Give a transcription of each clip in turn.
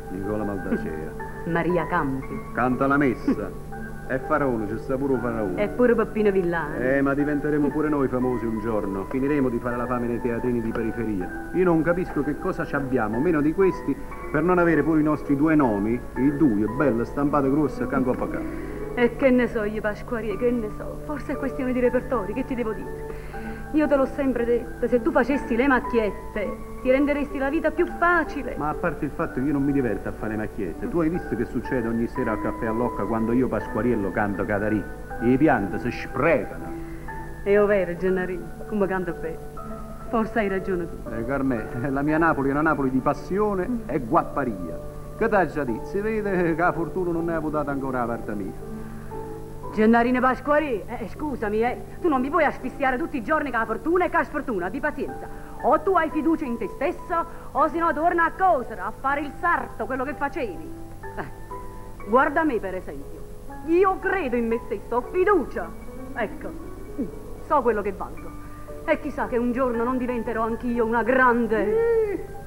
Nicola Maldacea. Maria Campi. Canta la messa. È Faraone, c'è sta pure Faraone. E pure Peppino Villano. Ma diventeremo pure noi famosi un giorno. Finiremo di fare la fame nei teatrini di periferia. Io non capisco che cosa ci abbiamo, meno di questi, per non avere pure i nostri due nomi, il due, belle, stampate grosse, accanto a papà. E che ne so io, Pasquarie, che ne so. Forse è questione di repertori, che ti devo dire? Io te l'ho sempre detto, se tu facessi le macchiette ti renderesti la vita più facile. Ma a parte il fatto che io non mi diverto a fare le macchiette, tu hai visto che succede ogni sera al caffè all'Occa quando io Pasquariello canto Catarì? Le piante si sprecano. È vero, Gennarino, come canto bene. Forse hai ragione tu. Carmè, la mia Napoli è una Napoli di passione e guapparia. Che t'ha già detto? Si vede che la fortuna non ne ha votata ancora la parte mia. Gennarino Pasquari, scusami, tu non mi puoi asfissiare tutti i giorni con la fortuna e con la sfortuna, abbi pazienza. O tu hai fiducia in te stesso, o se no torna a cosere, a fare il sarto, quello che facevi. Guarda me, per esempio. Io credo in me stesso, ho fiducia. Ecco, so quello che valgo. E chissà che un giorno non diventerò anch'io una grande...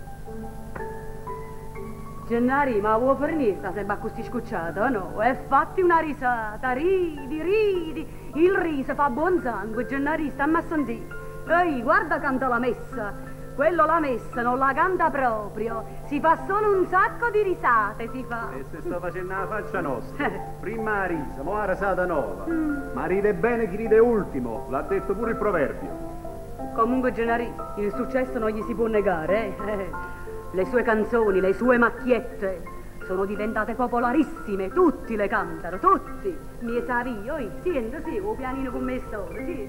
Gennari, ma vuoi per niente sembra così scucciato, no? E fatti una risata, ridi, ridi. Il riso fa buon sangue, Gennari, stammi a sentire. Ehi, guarda canta la messa. Quello la messa non la canta proprio. Si fa solo un sacco di risate, si fa. E se sto facendo la faccia nostra. Prima la risa, mo la rasata nuova. Ma ride bene chi ride ultimo, l'ha detto pure il proverbio. Comunque, Gennari, il successo non gli si può negare, Le sue canzoni, le sue macchiette sono diventate popolarissime, tutti le cantano, tutti. Mi savi io, sento, sì, o pianino con me solo, sì.